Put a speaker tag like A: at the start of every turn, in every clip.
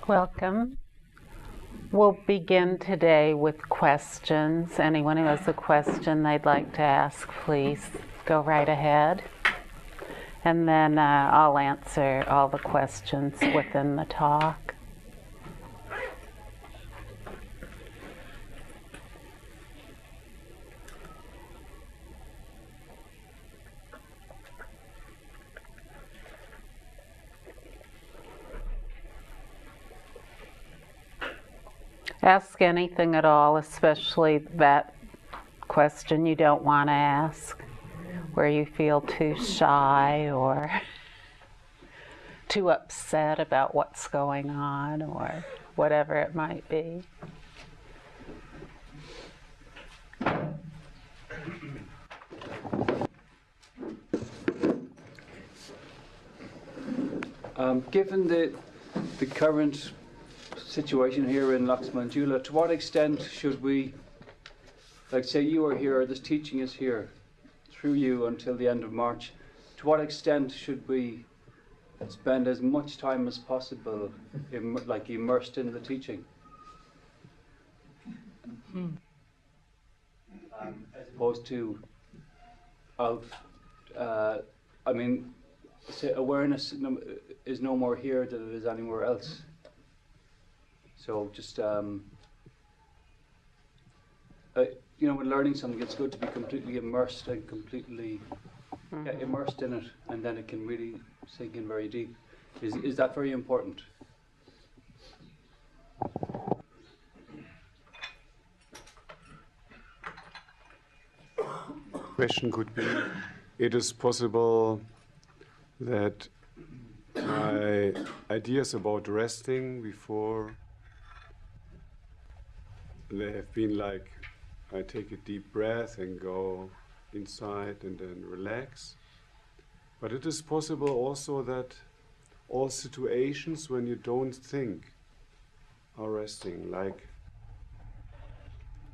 A: Welcome. We'll begin today with questions. Anyone who has a question they'd like to ask, please go right ahead. And then I'll answer all the questions within the talk. Ask anything at all, especially that question you don't want to ask, where you feel too shy or too upset about what's going on or whatever it might be.
B: Given the current situation here in Laxmanjula, to what extent should we, like say you are here, this teaching is here through you until the end of March, to what extent should we spend as much time as possible immersed in the teaching? As opposed to say awareness is no more here than it is anywhere else. So just, when learning something, it's good to be completely immersed and completely immersed in it, and then it can really sink in very deep. Is that very important?
C: Question could be, it is possible that my ideas about resting before they have been like, I take a deep breath and go inside and then relax. But it is possible also that all situations when you don't think are resting, like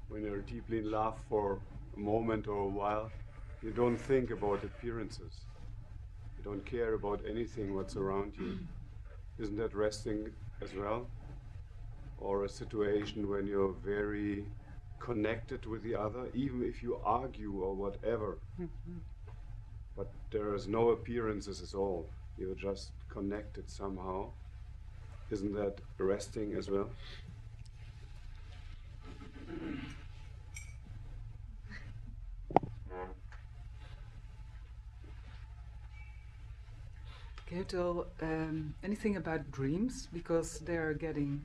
C: when you're deeply in love for a moment or a while, you don't think about appearances. You don't care about anything what's around you. Isn't that resting as well? Or a situation when you're very connected with the other, even if you argue or whatever, but there is no appearances at all. You're just connected somehow. Isn't that resting as well?
D: Can you tell anything about dreams? Because they are getting,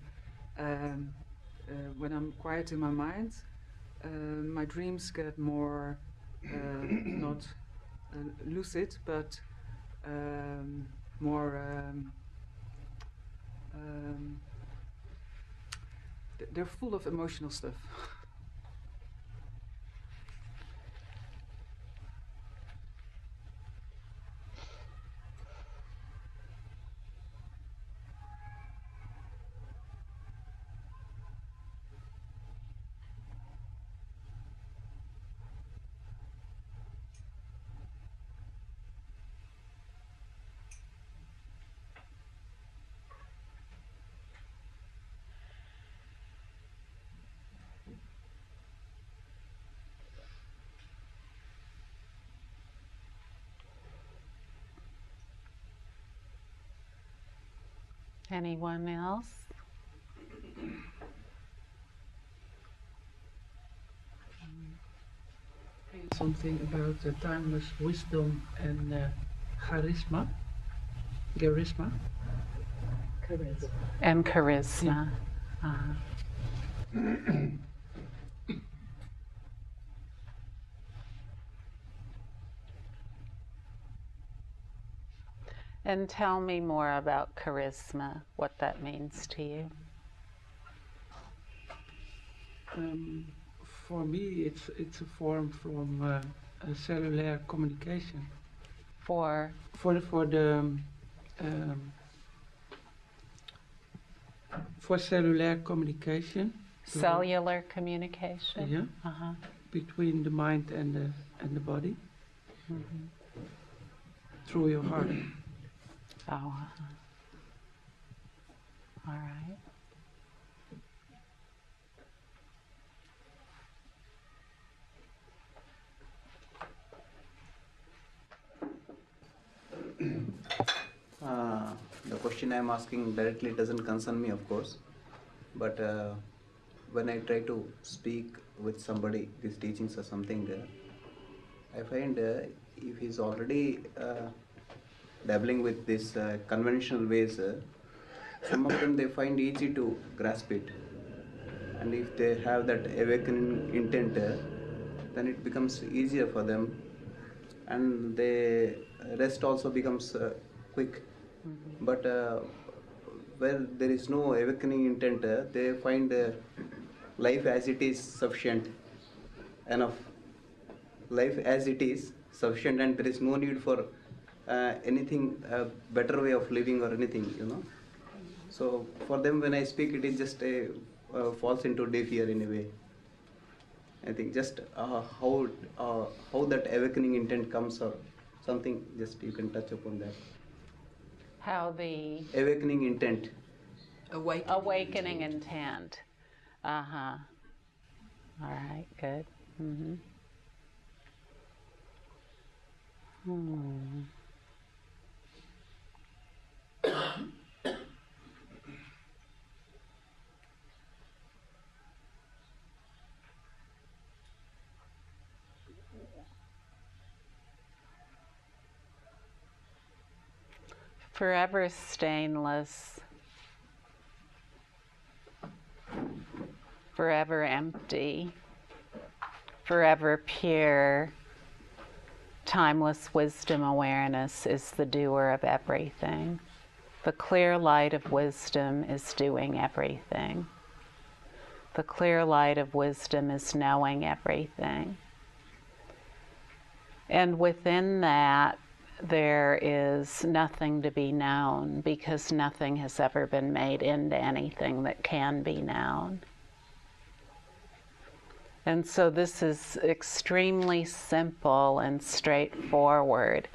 D: when I'm quiet in my mind, my dreams get more, not lucid, but more, they're full of emotional stuff.
A: Anyone else?
E: Something about timeless wisdom and charisma. Charisma.
A: And charisma.
E: Yeah.
A: And tell me more about charisma, what that means to you.
E: For me, it's a form from cellular communication.
A: For
E: cellular communication.
A: Cellular communication.
E: Yeah. Between the mind and the body. Through your heart.
A: Oh. All right.
F: question I'm asking directly doesn't concern me, of course. But when I try to speak with somebody, these teachings or something, I find if he's already dabbling with these conventional ways, some of them they find easy to grasp it. And if they have that awakening intent, then it becomes easier for them, and the rest also becomes quick. But where there is no awakening intent, they find life as it is sufficient, enough. Life as it is sufficient, and there is no need for anything, better way of living or anything, So for them, when I speak, it is just a falls into deaf ear in a way. I think just how that awakening intent comes, or something. Just you can touch upon that.
A: How the
F: Awakening intent.
A: awakening intent. Uh-huh. All right, good. Mm-hmm. Forever stainless, forever empty, forever pure, timeless wisdom awareness is the doer of everything. The clear light of wisdom is doing everything. The clear light of wisdom is knowing everything. And within that, there is nothing to be known, because nothing has ever been made into anything that can be known. And so this is extremely simple and straightforward,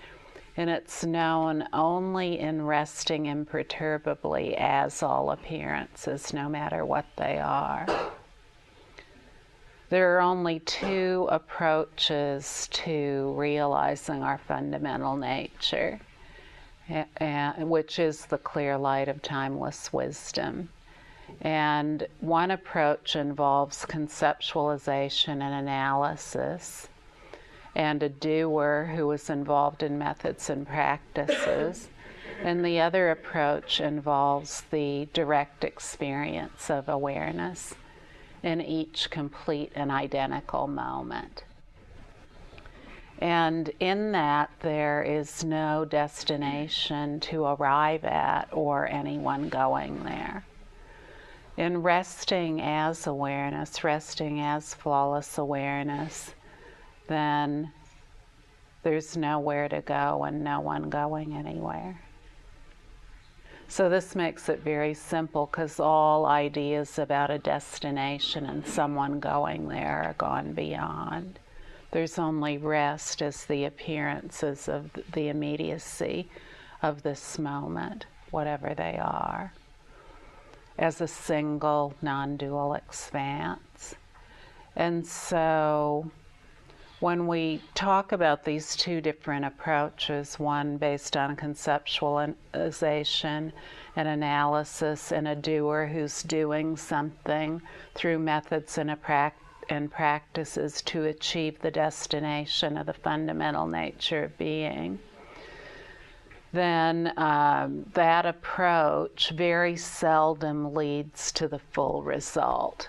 A: and it's known only in resting imperturbably as all appearances, no matter what they are. There are only two approaches to realizing our fundamental nature, which is the clear light of timeless wisdom. And one approach involves conceptualization and analysis, and a doer who is involved in methods and practices. And the other approach involves the direct experience of awareness in each complete and identical moment. And in that, there is no destination to arrive at or anyone going there. In resting as awareness, resting as flawless awareness, then there's nowhere to go and no one going anywhere. So this makes it very simple, because all ideas about a destination and someone going there are gone beyond. There's only rest as the appearances of the immediacy of this moment, whatever they are, as a single non-dual expanse. And so when we talk about these two different approaches, one based on conceptualization and analysis, and a doer who's doing something through methods and practices to achieve the destination of the fundamental nature of being, then that approach very seldom leads to the full result.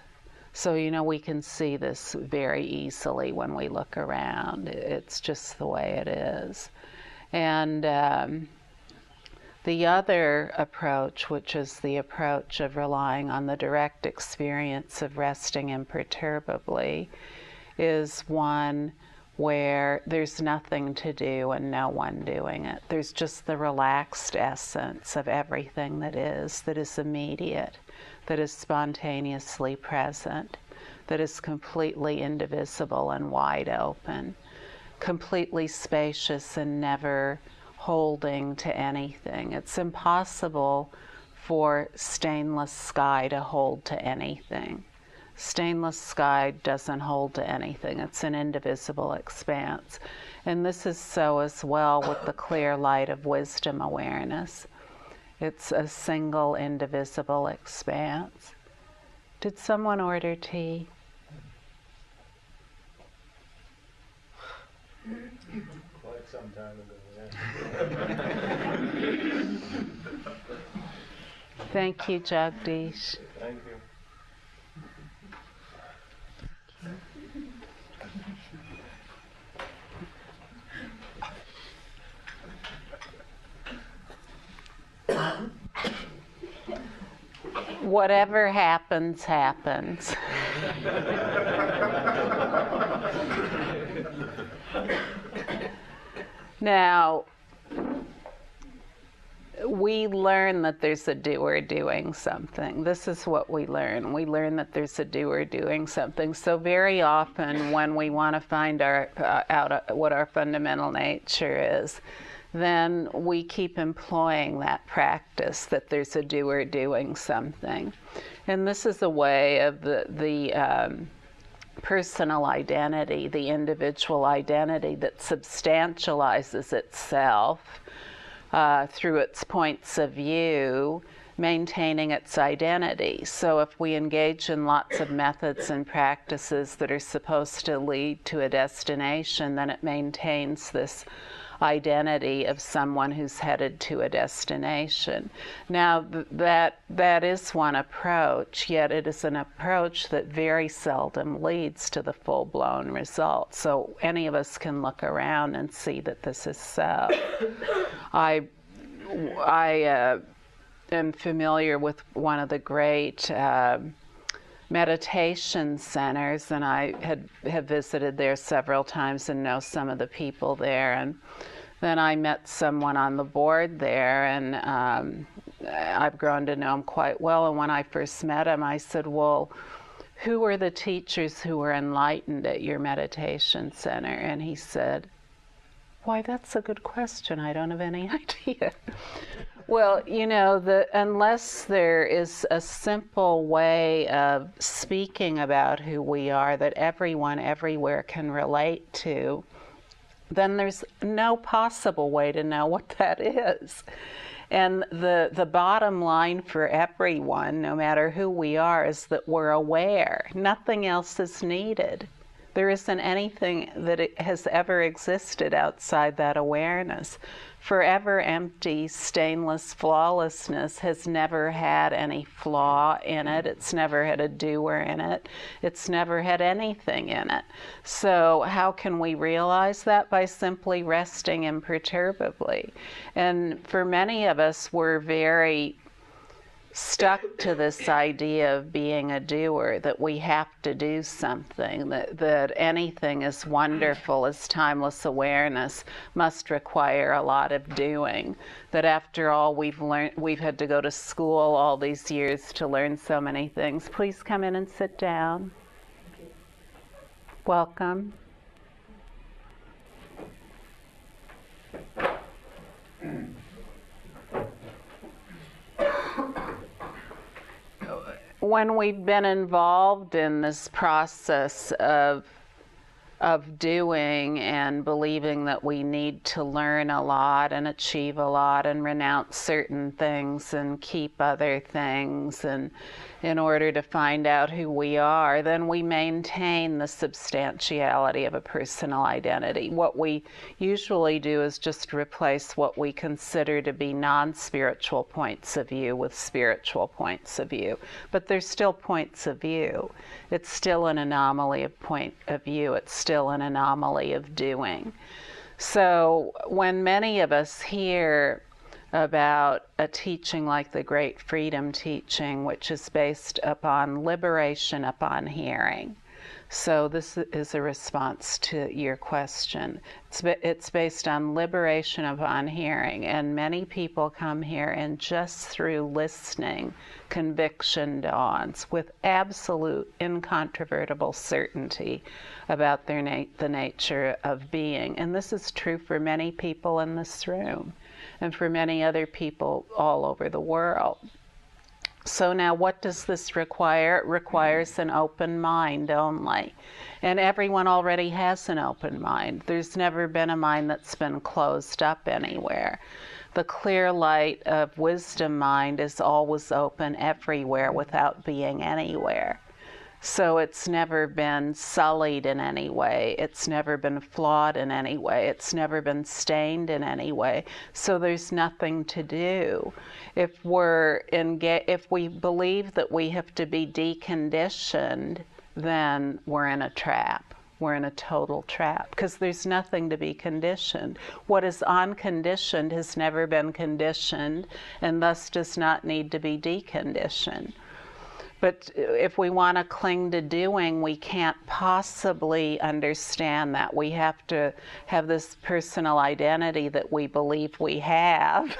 A: So, we can see this very easily when we look around. It's just the way it is. And the other approach, which is the approach of relying on the direct experience of resting imperturbably, is one where there's nothing to do and no one doing it. There's just the relaxed essence of everything that is immediate, that is spontaneously present, that is completely indivisible and wide open, completely spacious and never holding to anything. It's impossible for stainless sky to hold to anything. Stainless sky doesn't hold to anything. It's an indivisible expanse. And this is so as well with the clear light of wisdom awareness. It's a single, indivisible expanse. Did someone order tea?
G: Quite some time ago, yeah.
A: Thank you, Jagdish.
G: Thank you.
A: Whatever happens, happens. Now, we learn that there's a doer doing something. This is what we learn. We learn that there's a doer doing something. So very often when we want to find out what our fundamental nature is, then we keep employing that practice that there's a doer doing something. And this is a way of the personal identity, the individual identity that substantializes itself through its points of view, maintaining its identity. So if we engage in lots of methods and practices that are supposed to lead to a destination, then it maintains this identity of someone who's headed to a destination. Now that is one approach, yet it is an approach that very seldom leads to the full-blown result. So any of us can look around and see that this is so. I am familiar with one of the great meditation centers, and I have visited there several times and know some of the people there. And then I met someone on the board there, and I've grown to know him quite well. And when I first met him, I said, well, who were the teachers who were enlightened at your meditation center? And he said, why, that's a good question. I don't have any idea. Well, you know, unless there is a simple way of speaking about who we are that everyone everywhere can relate to, then there's no possible way to know what that is. And the bottom line for everyone, no matter who we are, is that we're aware. Nothing else is needed. There isn't anything that has ever existed outside that awareness. Forever empty, stainless flawlessness has never had any flaw in it. It's never had a doer in it. It's never had anything in it. So how can we realize that? By simply resting imperturbably. And for many of us, we're very stuck to this idea of being a doer, that we have to do something, that anything as wonderful as timeless awareness must require a lot of doing, that after all we've had to go to school all these years to learn so many things. Please come in and sit down. Welcome. When we've been involved in this process of doing and believing that we need to learn a lot and achieve a lot and renounce certain things and keep other things, and in order to find out who we are, then we maintain the substantiality of a personal identity. What we usually do is just replace what we consider to be non-spiritual points of view with spiritual points of view. But they're still points of view. It's still an anomaly of point of view. It's still an anomaly of doing. So when many of us hear about a teaching like the Great Freedom Teaching, which is based upon liberation upon hearing. So this is a response to your question. It's based on liberation upon hearing, and many people come here and just through listening, conviction dawns with absolute, incontrovertible certainty about the nature of being. And this is true for many people in this room, and for many other people all over the world. So now what does this require? It requires an open mind only. And everyone already has an open mind. There's never been a mind that's been closed up anywhere. The clear light of wisdom mind is always open everywhere without being anywhere. So it's never been sullied in any way. It's never been flawed in any way. It's never been stained in any way. So there's nothing to do. If we believe that we have to be deconditioned, then we're in a trap. We're in a total trap because there's nothing to be conditioned. What is unconditioned has never been conditioned and thus does not need to be deconditioned. But if we want to cling to doing, we can't possibly understand that. We have to have this personal identity that we believe we have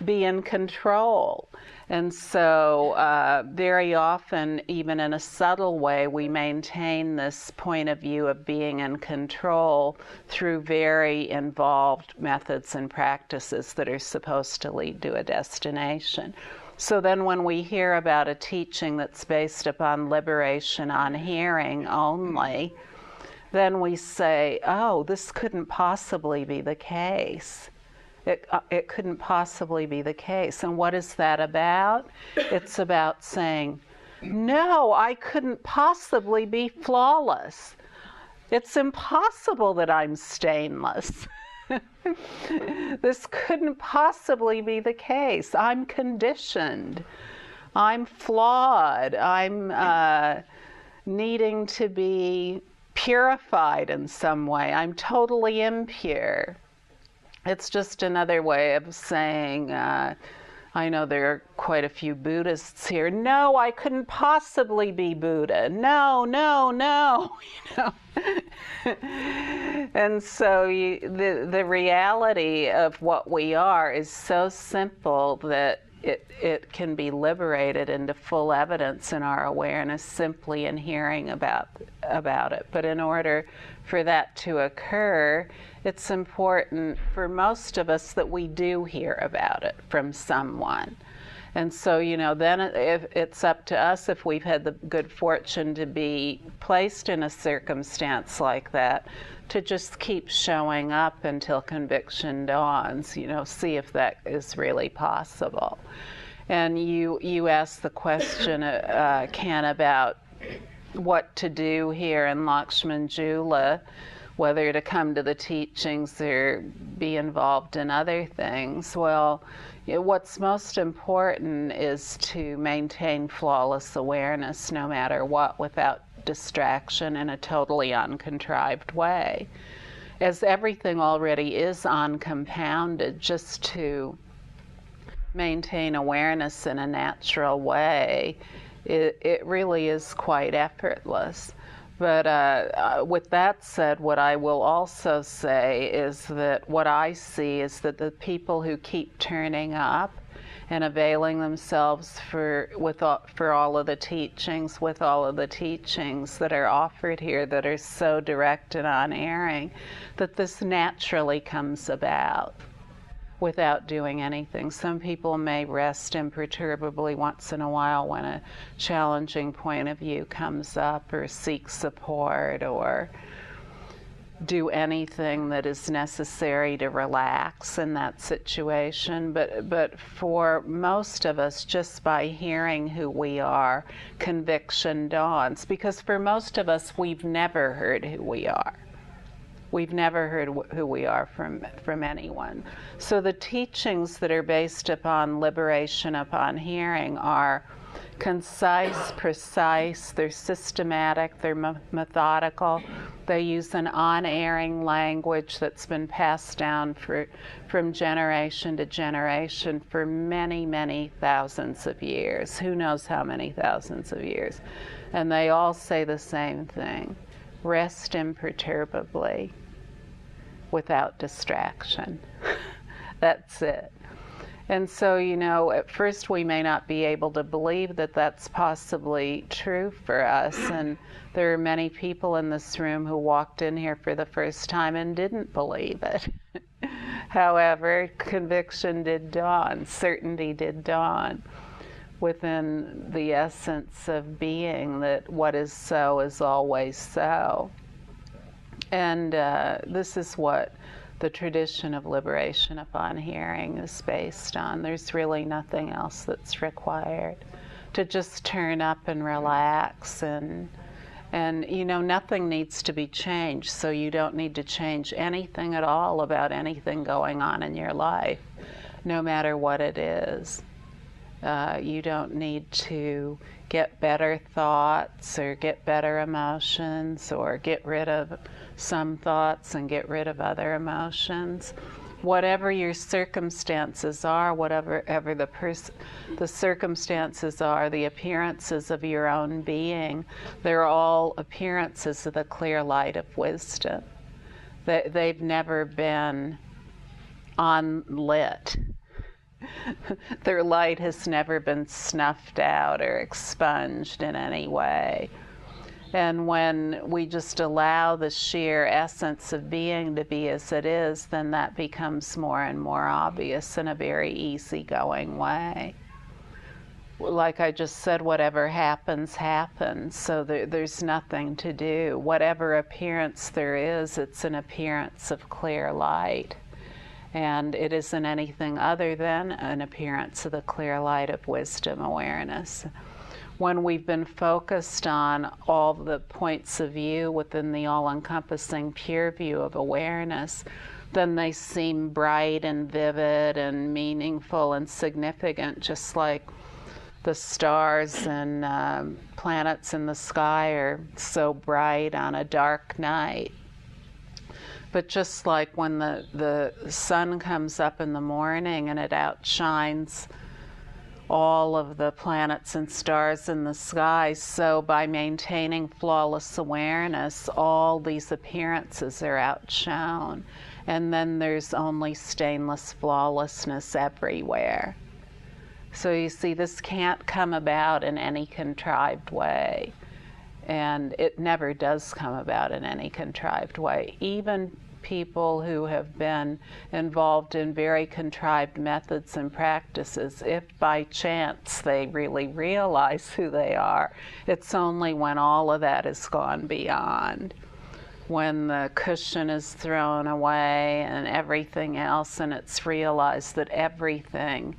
A: be in control. And so very often, even in a subtle way, we maintain this point of view of being in control through very involved methods and practices that are supposed to lead to a destination. So then when we hear about a teaching that's based upon liberation on hearing only, then we say, oh, this couldn't possibly be the case. It couldn't possibly be the case. And what is that about? It's about saying, no, I couldn't possibly be flawless. It's impossible that I'm stainless. This couldn't possibly be the case. I'm conditioned. I'm flawed. I'm needing to be purified in some way. I'm totally impure. It's just another way of saying, I know there are quite a few Buddhists here. No, I couldn't possibly be Buddha. No, no, no. You know? And so the reality of what we are is so simple that it can be liberated into full evidence in our awareness simply in hearing about it. But in order for that to occur, it's important for most of us that we do hear about it from someone. And so, you know, then if it's up to us, if we've had the good fortune to be placed in a circumstance like that, to just keep showing up until conviction dawns, you know, see if that is really possible. And you asked the question, Ken, about what to do here in Lakshmanjula, whether to come to the teachings or be involved in other things. Well, what's most important is to maintain flawless awareness no matter what, without distraction, in a totally uncontrived way. As everything already is uncompounded, just to maintain awareness in a natural way, it really is quite effortless. But with that said, what I will also say is that what I see is that the people who keep turning up and availing themselves for all of the teachings, with all of the teachings that are offered here that are so direct and unerring, that this naturally comes about without doing anything. Some people may rest imperturbably once in a while when a challenging point of view comes up, or seek support, or do anything that is necessary to relax in that situation. But for most of us, just by hearing who we are, conviction dawns. Because for most of us, we've never heard who we are. We've never heard who we are from anyone. So the teachings that are based upon liberation upon hearing are concise, precise, they're systematic, they're methodical. They use an unerring language that's been passed down from generation to generation for many, many thousands of years. Who knows how many thousands of years? And they all say the same thing. Rest imperturbably, without distraction. That's it. And so, you know, at first we may not be able to believe that that's possibly true for us. And there are many people in this room who walked in here for the first time and didn't believe it. However, conviction did dawn, certainty did dawn within the essence of being, that what is so is always so. And this is what the tradition of liberation upon hearing is based on. There's really nothing else that's required. To just turn up and relax, and nothing needs to be changed, so you don't need to change anything at all about anything going on in your life, no matter what it is. You don't need to get better thoughts or get better emotions or get rid of some thoughts and get rid of other emotions. Whatever your circumstances are, whatever the circumstances are, the appearances of your own being, they're all appearances of the clear light of wisdom. They've never been unlit. Their light has never been snuffed out or expunged in any way. And when we just allow the sheer essence of being to be as it is, then that becomes more and more obvious in a very easygoing way. Like I just said, whatever happens, happens. So there's nothing to do. Whatever appearance there is, it's an appearance of clear light. And it isn't anything other than an appearance of the clear light of wisdom awareness. When we've been focused on all the points of view within the all-encompassing pure view of awareness, then they seem bright and vivid and meaningful and significant, just like the stars and planets in the sky are so bright on a dark night. But just like when the sun comes up in the morning and it outshines all of the planets and stars in the sky, so by maintaining flawless awareness, all these appearances are outshone. And then there's only stainless flawlessness everywhere. So you see, this can't come about in any contrived way. And it never does come about in any contrived way. Even people who have been involved in very contrived methods and practices, if by chance they really realize who they are, it's only when all of that has gone beyond, when the cushion is thrown away and everything else, and it's realized that everything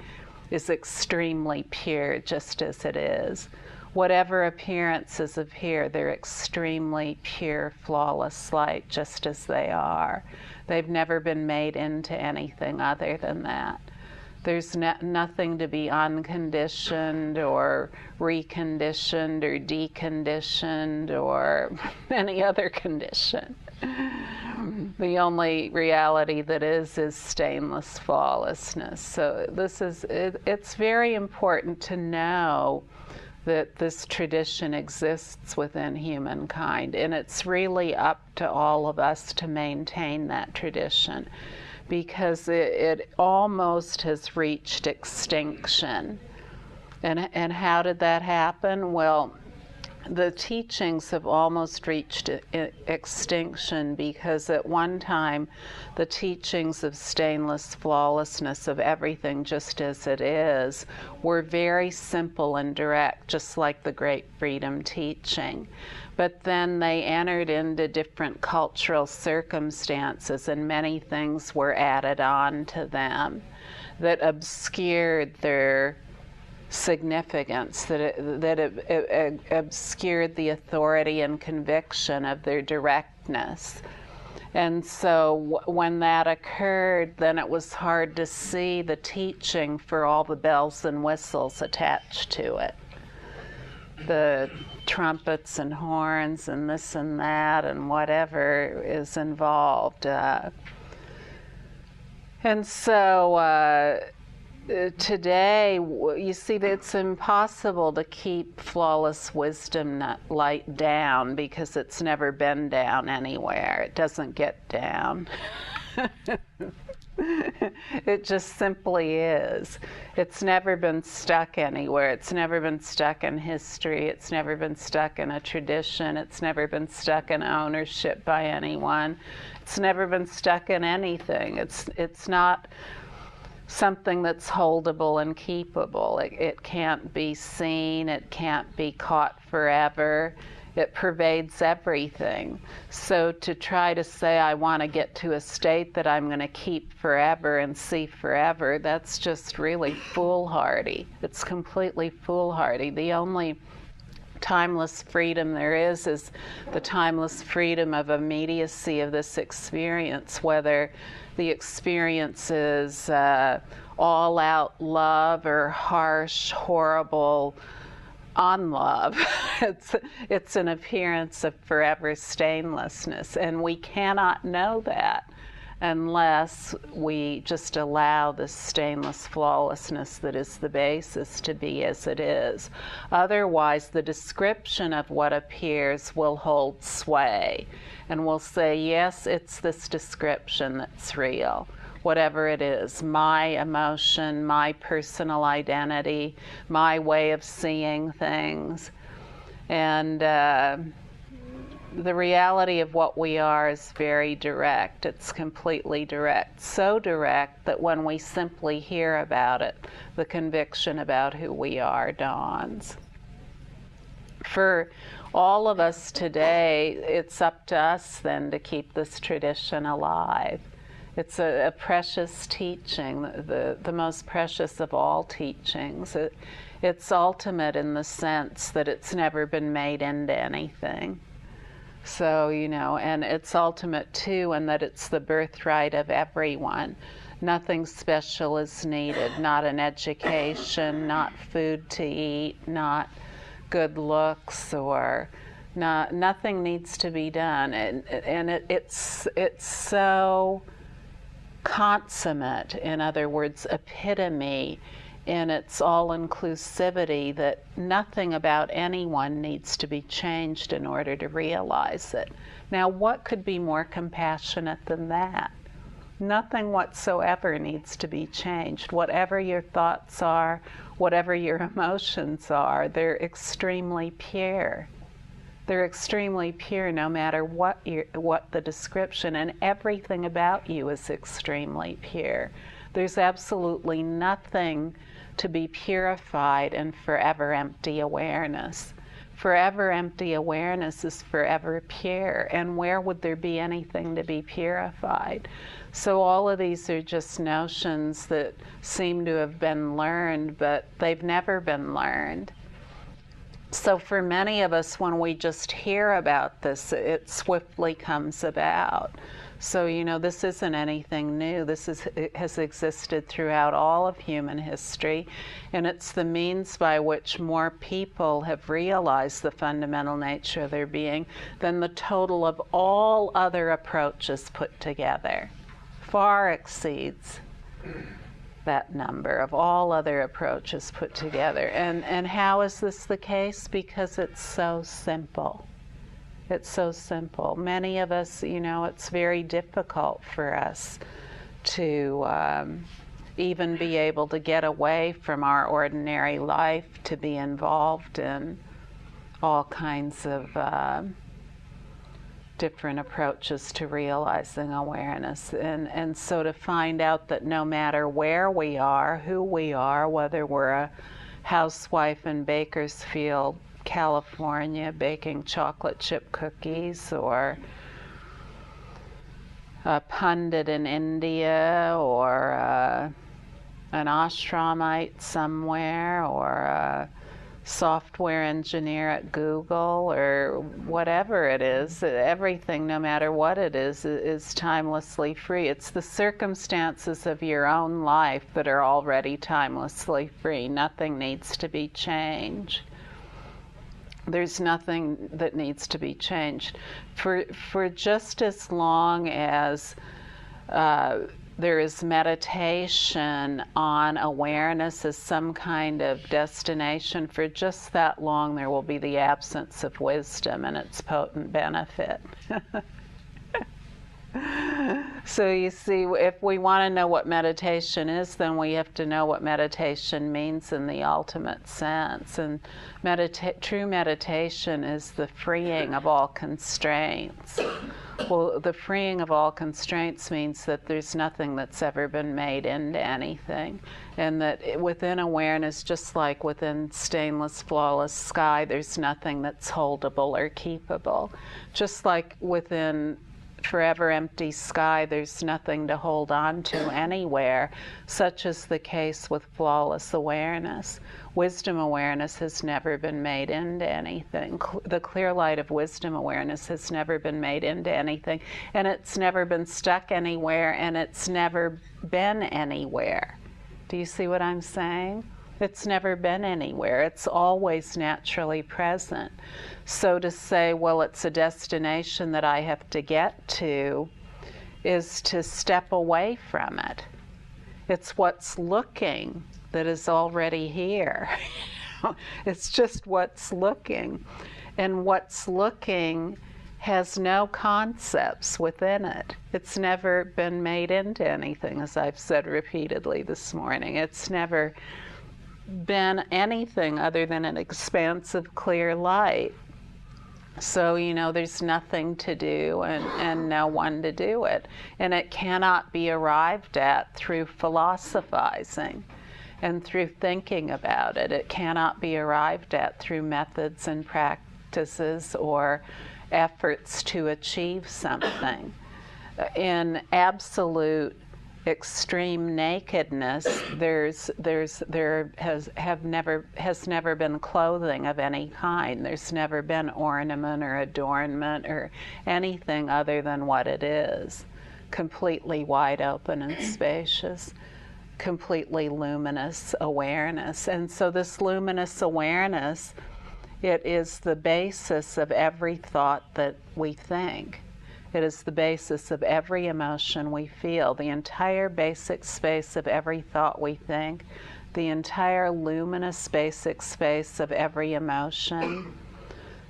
A: is extremely pure just as it is. Whatever appearances appear, they're extremely pure, flawless light, just as they are. They've never been made into anything other than that. There's nothing to be unconditioned or reconditioned or deconditioned or any other condition. The only reality that is stainless flawlessness. So it's very important to know that this tradition exists within humankind, and it's really up to all of us to maintain that tradition, because it almost has reached extinction. And how did that happen? Well, the teachings have almost reached extinction because at one time the teachings of stainless flawlessness of everything just as it is were very simple and direct, just like the Great Freedom teaching. But then they entered into different cultural circumstances, and many things were added on to them that obscured their significance, that it obscured the authority and conviction of their directness. And so when that occurred, then it was hard to see the teaching for all the bells and whistles attached to it. The trumpets and horns and this and that and whatever is involved. And so today, you see that it's impossible to keep flawless wisdom light down because it's never been down anywhere. It doesn't get down. It just simply is. It's never been stuck anywhere. It's never been stuck in history. It's never been stuck in a tradition. It's never been stuck in ownership by anyone. It's never been stuck in anything. It's not something that's holdable and keepable. It can't be seen, it can't be caught forever. It pervades everything. So to try to say I want to get to a state that I'm going to keep forever and see forever, that's just really foolhardy. It's completely foolhardy. The only timeless freedom there is the timeless freedom of immediacy of this experience, whether the experience is all out love or harsh, horrible unlove. It's an appearance of forever stainlessness, and we cannot know that unless we just allow this stainless flawlessness that is the basis to be as it is. Otherwise, the description of what appears will hold sway, and we'll say, yes, it's this description that's real. Whatever it is, my emotion, my personal identity, my way of seeing things. And the reality of what we are is very direct. It's completely direct. So direct that when we simply hear about it, the conviction about who we are dawns. For all of us today, it's up to us then to keep this tradition alive. It's a precious teaching, the most precious of all teachings. It's ultimate in the sense that it's never been made into anything. So, and it's ultimate too in that it's the birthright of everyone. Nothing special is needed, not an education, not food to eat, not good looks, or nothing needs to be done. And it's so consummate, in other words, epitome in its all-inclusivity, that nothing about anyone needs to be changed in order to realize it. Now, what could be more compassionate than that? Nothing whatsoever needs to be changed. Whatever your thoughts are, whatever your emotions are, they're extremely pure. They're extremely pure no matter what the description, and everything about you is extremely pure. There's absolutely nothing to be purified in forever empty awareness. Forever empty awareness is forever pure, and where would there be anything to be purified? So all of these are just notions that seem to have been learned, but they've never been learned. So for many of us, when we just hear about this, it swiftly comes about. So, this isn't anything new. It has existed throughout all of human history, and it's the means by which more people have realized the fundamental nature of their being than the total of all other approaches put together. Far exceeds that number of all other approaches put together. And how is this the case? Because it's so simple. It's so simple. Many of us, it's very difficult for us to even be able to get away from our ordinary life to be involved in all kinds of different approaches to realizing awareness. And so to find out that no matter where we are, who we are, whether we're a housewife in Bakersfield, California, baking chocolate chip cookies, or a pundit in India, or an ashramite somewhere, or a software engineer at Google, or whatever it is, everything, no matter what it is timelessly free. It's the circumstances of your own life that are already timelessly free. Nothing needs to be changed. There's nothing that needs to be changed. For just as long as there is meditation on awareness as some kind of destination, for just that long there will be the absence of wisdom and its potent benefit. So you see, if we want to know what meditation is, then we have to know what meditation means in the ultimate sense. And true meditation is the freeing of all constraints. Well, the freeing of all constraints means that there's nothing that's ever been made into anything. And that within awareness, just like within stainless, flawless sky, there's nothing that's holdable or keepable. Just like within forever empty sky, there's nothing to hold on to anywhere. Such is the case with flawless awareness. Wisdom awareness has never been made into anything. The clear light of wisdom awareness has never been made into anything, and it's never been stuck anywhere, and it's never been anywhere. Do you see what I'm saying? It's never been anywhere. It's always naturally present. So to say, well, it's a destination that I have to get to, is to step away from it. It's what's looking that is already here. It's just what's looking. And what's looking has no concepts within it. It's never been made into anything, as I've said repeatedly this morning. It's never been anything other than an expansive clear light. So, you know, there's nothing to do and no one to do it. And it cannot be arrived at through philosophizing and through thinking about it. It cannot be arrived at through methods and practices or efforts to achieve something. In absolute extreme nakedness, there has never been clothing of any kind. There's never been ornament or adornment or anything other than what it is. Completely wide open and spacious, completely luminous awareness. And so this luminous awareness, it is the basis of every thought that we think. It is the basis of every emotion we feel, the entire basic space of every thought we think, the entire luminous basic space of every emotion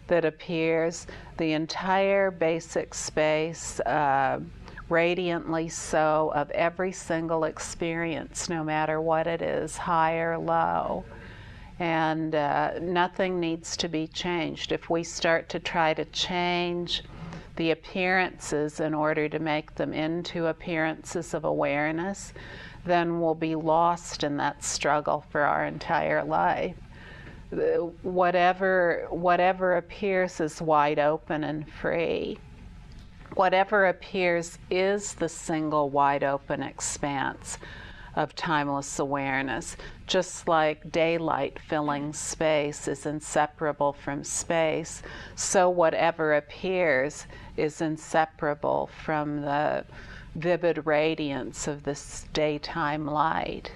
A: that appears, the entire basic space, radiantly so, of every single experience, no matter what it is, high or low. And nothing needs to be changed. If we start to try to change the appearances in order to make them into appearances of awareness, then we'll be lost in that struggle for our entire life. Whatever appears is wide open and free. Whatever appears is the single wide open expanse of timeless awareness. Just like daylight filling space is inseparable from space, so whatever appears is inseparable from the vivid radiance of this daytime light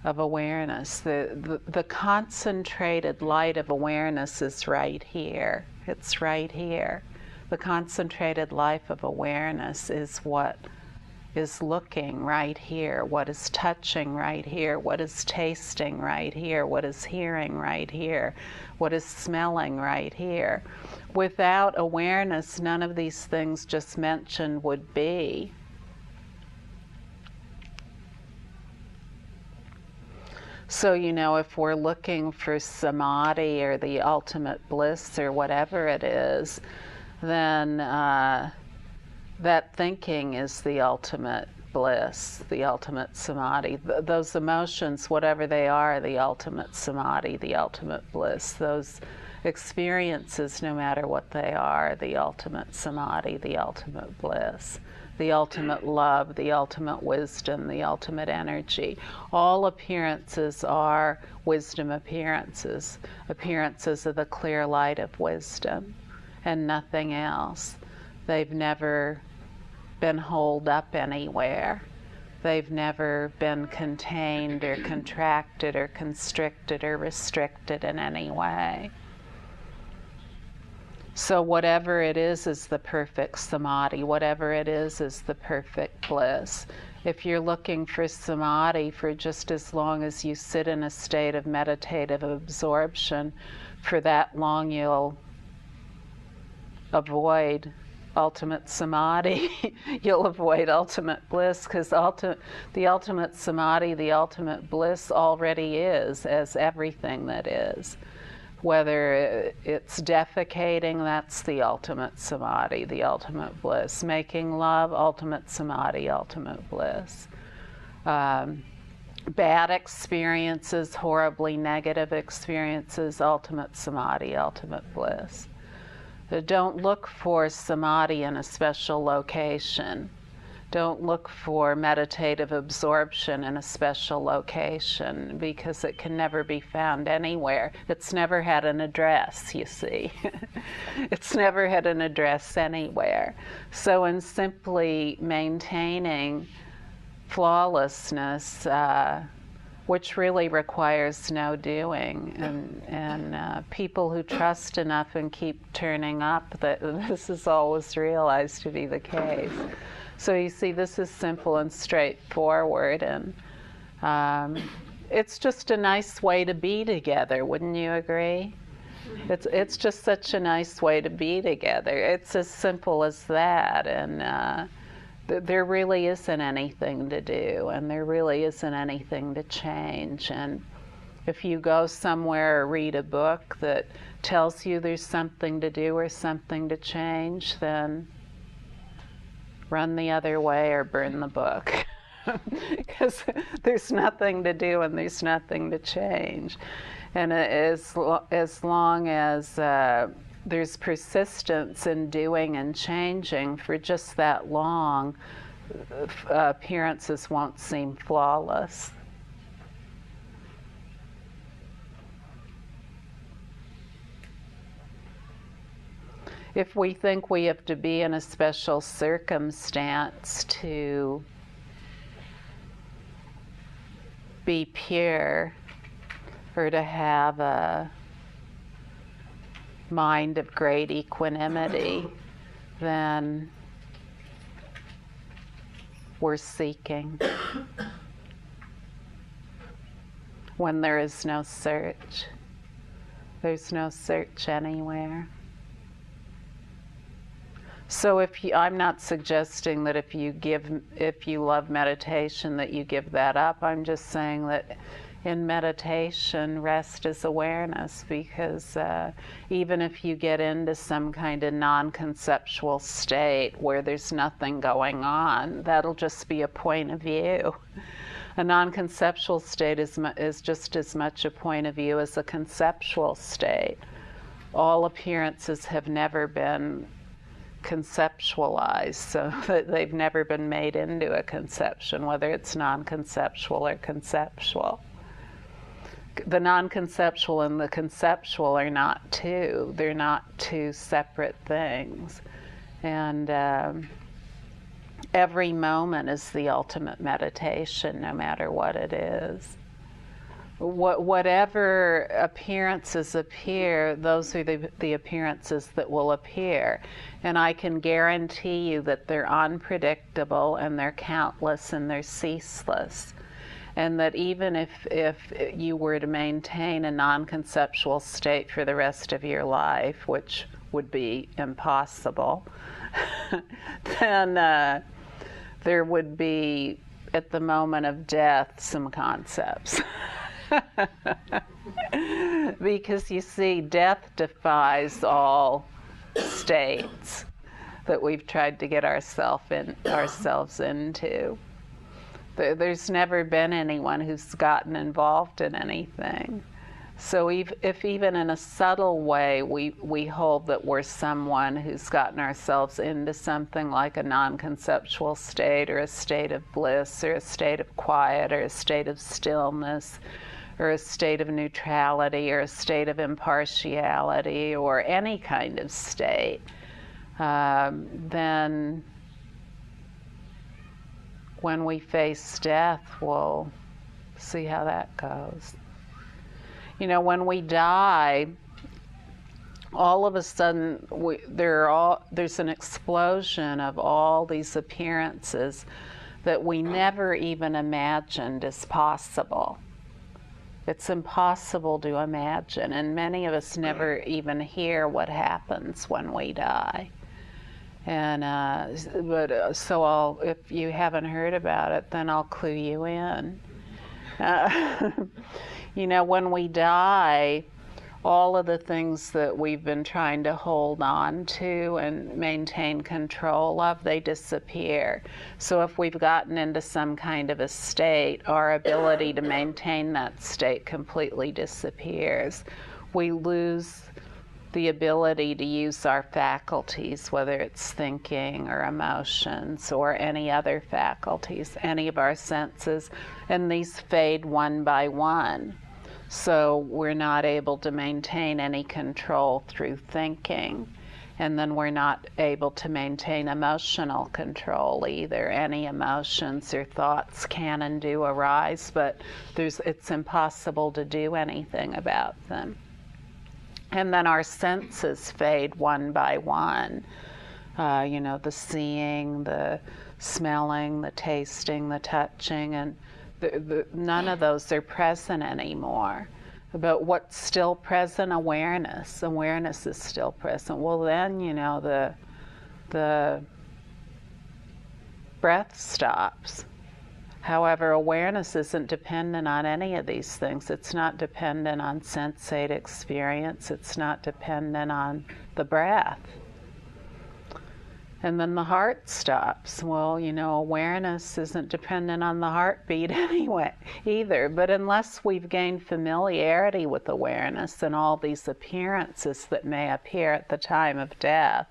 A: of awareness. The concentrated light of awareness is right here. It's right here. The concentrated life of awareness is what is looking right here, what is touching right here, what is tasting right here, what is hearing right here, what is smelling right here. Without awareness, none of these things just mentioned would be. So, you know, if we're looking for samadhi or the ultimate bliss or whatever it is, then that thinking is the ultimate bliss, the ultimate samadhi. Those emotions, whatever they are, the ultimate samadhi, the ultimate bliss. Those experiences, no matter what they are, the ultimate samadhi, the ultimate bliss, the ultimate love, the ultimate wisdom, the ultimate energy. All appearances are wisdom appearances, appearances of the clear light of wisdom, and nothing else. They've never been holed up anywhere. They've never been contained or contracted or constricted or restricted in any way. So whatever it is the perfect samadhi. Whatever it is the perfect bliss. If you're looking for samadhi for just as long as you sit in a state of meditative absorption, for that long you'll avoid ultimate samadhi, you'll avoid ultimate bliss, because the ultimate samadhi, the ultimate bliss already is, as everything that is. Whether it's defecating, that's the ultimate samadhi, the ultimate bliss. Making love, ultimate samadhi, ultimate bliss. Bad experiences, horribly negative experiences, ultimate samadhi, ultimate bliss. Don't look for samadhi in a special location. Don't look for meditative absorption in a special location, because it can never be found anywhere. It's never had an address, you see. It's never had an address anywhere. So in simply maintaining flawlessness, which really requires no doing, and people who trust enough and keep turning up, that this is always realized to be the case. So you see, this is simple and straightforward, and it's just a nice way to be together, wouldn't you agree? It's just such a nice way to be together. It's as simple as that, and there really isn't anything to do, and there really isn't anything to change. And if you go somewhere or read a book that tells you there's something to do or something to change, then run the other way or burn the book. Because there's nothing to do and there's nothing to change. And as long as there's persistence in doing and changing for just that long, appearances won't seem flawless. If we think we have to be in a special circumstance to be pure, or to have a mind of great equanimity, then we're seeking. When there is no search, there's no search anywhere. So I'm not suggesting that if you love meditation that you give that up. I'm just saying that in meditation, rest is awareness, because even if you get into some kind of non-conceptual state where there's nothing going on, that'll just be a point of view. A non-conceptual state is just as much a point of view as a conceptual state. All appearances have never been conceptualized, so that they've never been made into a conception, whether it's non-conceptual or conceptual. The non-conceptual and the conceptual are not two. They're not two separate things. And every moment is the ultimate meditation, no matter what it is. Whatever appearances appear, those are the appearances that will appear. And I can guarantee you that they're unpredictable, and they're countless, and they're ceaseless. And that even if you were to maintain a non-conceptual state for the rest of your life, which would be impossible, then there would be, at the moment of death, some concepts. Because you see, death defies all states that we've tried to get ourselves into. There's never been anyone who's gotten involved in anything. So if even in a subtle way we hold that we're someone who's gotten ourselves into something like a non-conceptual state, or a state of bliss, or a state of quiet, or a state of stillness, or a state of neutrality, or a state of impartiality, or any kind of state, then when we face death, we'll see how that goes. You know, when we die, all of a sudden there's an explosion of all these appearances that we never even imagined as possible. It's impossible to imagine, and many of us never even hear what happens when we die. And so if you haven't heard about it, then I'll clue you in. You know, when we die, all of the things that we've been trying to hold on to and maintain control of, they disappear. So if we've gotten into some kind of a state, our ability to maintain that state completely disappears. We lose the ability to use our faculties, whether it's thinking or emotions or any other faculties, any of our senses, and these fade one by one. So we're not able to maintain any control through thinking, and then we're not able to maintain emotional control either. Any emotions or thoughts can and do arise, but it's impossible to do anything about them. And then our senses fade one by one. You know, the seeing, the smelling, the tasting, the touching, and none of those are present anymore. But what's still present? Awareness. Awareness is still present. Well, then, you know, the breath stops. However, awareness isn't dependent on any of these things. It's not dependent on sensate experience. It's not dependent on the breath. And then the heart stops. Well, you know, awareness isn't dependent on the heartbeat anyway, either. But unless we've gained familiarity with awareness and all these appearances that may appear at the time of death,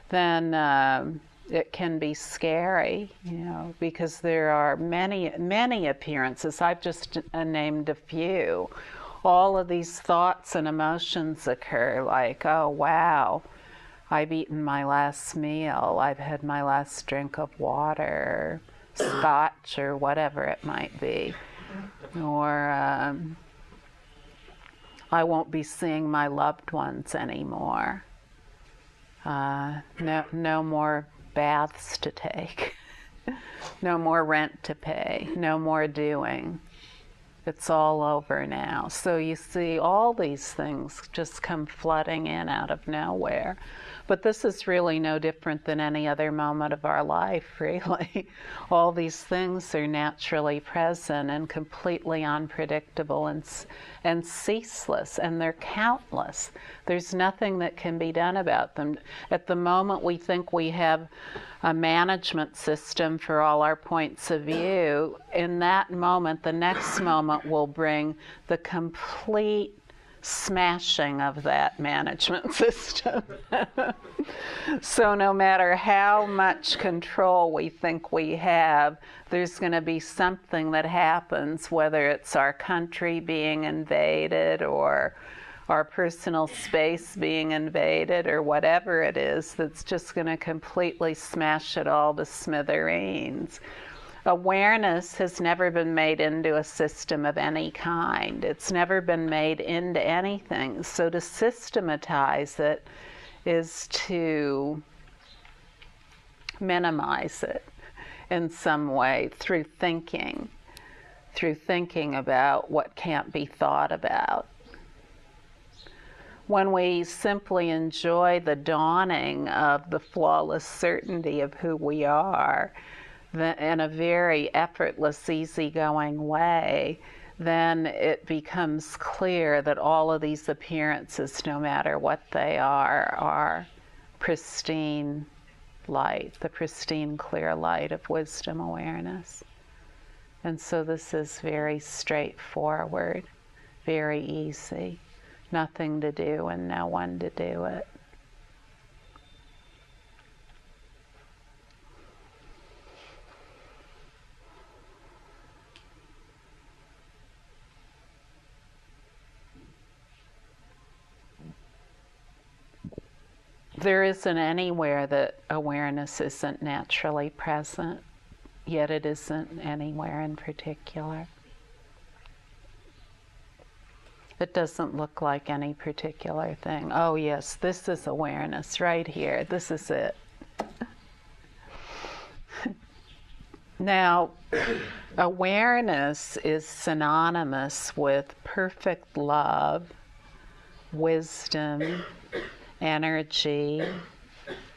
A: then it can be scary, you know, because there are many appearances. I've just named a few. All of these thoughts and emotions occur, like, oh, wow, I've eaten my last meal, I've had my last drink of water, scotch, or whatever it might be. Or I won't be seeing my loved ones anymore. No more baths to take, no more rent to pay, no more doing. It's all over now. So you see all these things just come flooding in out of nowhere. But this is really no different than any other moment of our life, really. All these things are naturally present and completely unpredictable and ceaseless, and they're countless. There's nothing that can be done about them. At the moment we think we have a management system for all our points of view, in that moment, the next moment will bring the complete smashing of that management system. So no matter how much control we think we have, there's going to be something that happens, whether it's our country being invaded or our personal space being invaded or whatever it is, that's just going to completely smash it all to smithereens. Awareness has never been made into a system of any kind. It's never been made into anything. So to systematize it is to minimize it in some way through thinking about what can't be thought about. When we simply enjoy the dawning of the flawless certainty of who we are, in a very effortless, easygoing way, then it becomes clear that all of these appearances, no matter what they are pristine light, the pristine, clear light of wisdom awareness. And so this is very straightforward, very easy, nothing to do and no one to do it. There isn't anywhere that awareness isn't naturally present, yet it isn't anywhere in particular. It doesn't look like any particular thing. Oh yes, this is awareness right here. This is it. Now, awareness is synonymous with perfect love, wisdom, energy,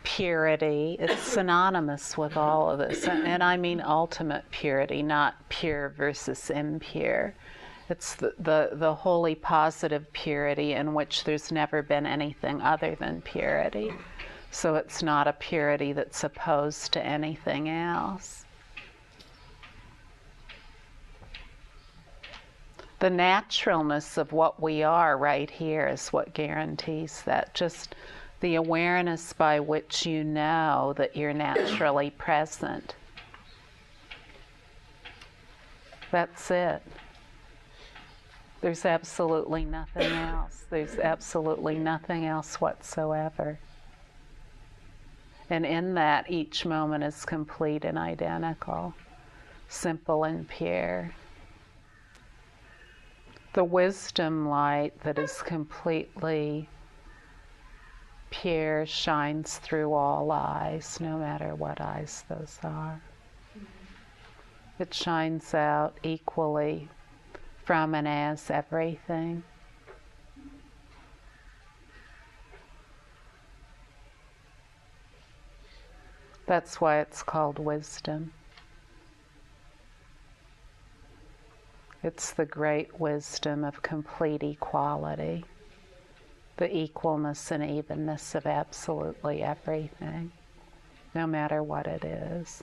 A: purity. It's synonymous with all of this. And I mean ultimate purity, not pure versus impure. It's the holy positive purity in which there's never been anything other than purity. So it's not a purity that's opposed to anything else. The naturalness of what we are right here is what guarantees that. Just the awareness by which you know that you're naturally present. That's it. There's absolutely nothing else. There's absolutely nothing else whatsoever. And in that, each moment is complete and identical, simple and pure. The wisdom light that is completely pure shines through all eyes, no matter what eyes those are. It shines out equally from and as everything. That's why it's called wisdom. It's the great wisdom of complete equality, the equalness and evenness of absolutely everything, no matter what it is.